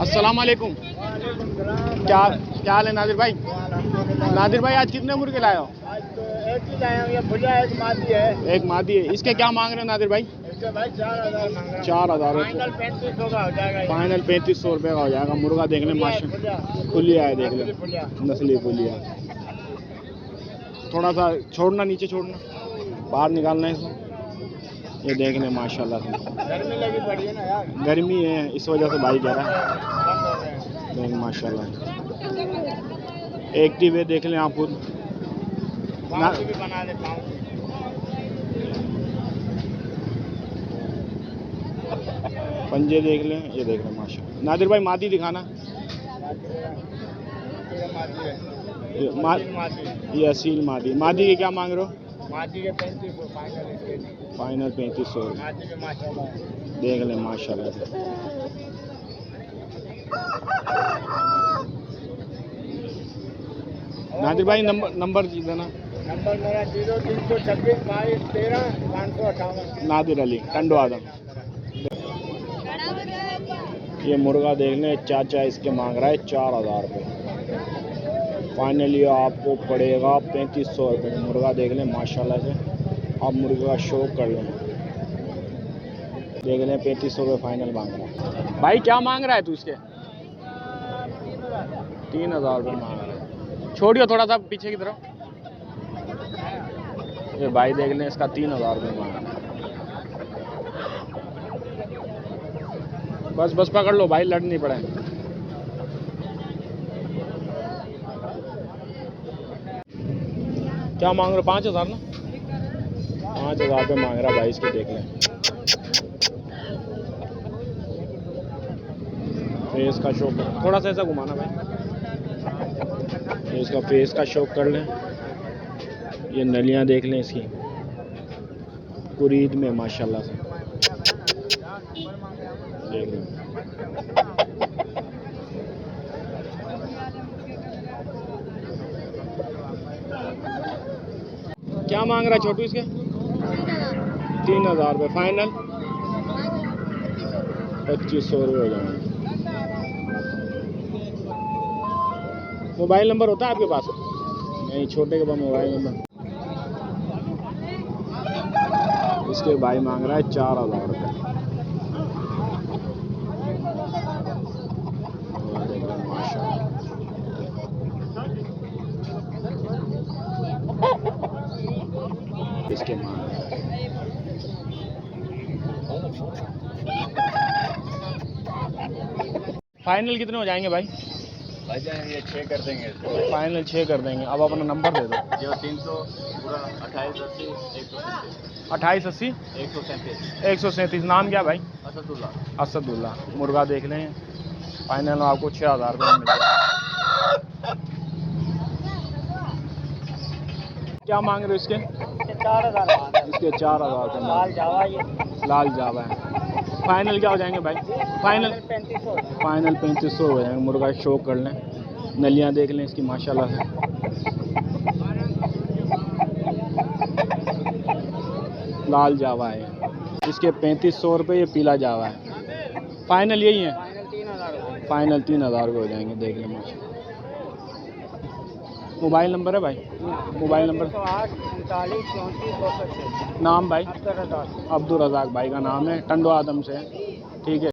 अस्सलाम वालेकुम। क्या क्या हाल है नादिर भाई? नादिर भाई आज कितने मुर्गे लाए हो? आज तो एक ही लाए हैं, ये भुजा एक मादी है। एक मादी है। इसके क्या मांग रहे हो नादिर भाई? इसके भाई 4000 मांग रहा हूं। 4000 फाइनल 3500 का हो जाएगा। फाइनल 3500 रुपये का हो जाएगा। मुर्गा देख लें माशा खुलिया है, देख लें नस्ली खुलिया। थोड़ा सा छोड़ना, नीचे छोड़ना, बाहर निकालना है इसको। ये देख लें माशाल्लाह से। गर्मी लगी पड़ी है ना यार, गर्मी है इस वजह से भाई कह रहा है। बंद हो गए हैं। देख माशाल्लाह एक्टिव है, देख लें आप खुद। बाकी भी बना देता हूँ। पंजे देख लें, ये देख लें माशाल्लाह। नादिर भाई मादी दिखाना। ये असील मादी। मादी के क्या मांग रहे हो? मादी के 3500 फाइनल इसके लिए। फाइनल 3500। मादी के माशाल्लाह देख लें माशाल्लाह से। नादिर भाई नंबर देना। नंबर मेरा 0326 22 13 558। नादिर अली टंडो आदम। ये मुर्गा देख लें, चाचा इसके मांग रहा है 4000 रुपये। फाइनली आपको पड़ेगा 3500 रुपये। मुर्गा देख लें माशाल्लाह से। आप मुर्गे का शौक कर लें, देख लें 3500 रुपये फाइनल मांग रहा है। भाई क्या मांग रहा है तू इसके? 3000 रुपये मांग रहा है। छोड़ियो थोड़ा सा पीछे की तरफ। ये भाई देख लें, इसका 3000 रुपये मांग रहा है। बस पकड़ लो भाई, लड़ नहीं पड़े। क्या मांग रहे? 5000 ना? 5000 रुपये मांग रहा भाई इसके, देख लें। फेस का शौक थोड़ा सा ऐसा घुमाना भाई, इसका फेस का शौक कर लें। ये नलियां देख लें इसकी, कुरीद में माशाल्लाह से, देख लें। क्या मांग रहा है छोटू इसके? 3000 रुपये फाइनल 2500 रुपये हो जाएंगे। मोबाइल नंबर होता है आपके पास? नहीं, छोटे के पास मोबाइल नंबर। इसके भाई मांग रहा है 4000 रुपये। इसके मांग फाइनल कितने हो जाएंगे भाई? ये 6 कर देंगे। फाइनल 6 कर देंगे। अब अपना नंबर दे दो। जो 300 पूरा 2880 2880 137। नाम क्या भाई? असदुल्ला। असदुल्ला। मुर्गा देख लें, फाइनल आपको 6000 रुपये मिल जाएगा। क्या मांग रहे हो इसके? 4000। इसके 4000 रुपये। लाल जावा, ये लाल जावा है। फाइनल क्या हो जाएंगे भाई? फाइनल 3500। फाइनल 3500 हो जाएंगे। मुर्गा शो कर लें, नलियां देख लें इसकी माशाल्लाह से। लाल जावा है इसके 3500 रुपये। ये पीला जावा है। फाइनल यही है। फाइनल 3000 रुपये हो जाएंगे, देख लें माशाल्लाह। मोबाइल नंबर है भाई? Mobile number 8 39 34 206। नाम भाई? अब्दुल रज़ाक। अब्दुल रज़ाक भाई का नाम है, टंडो आदम से। ठीक है।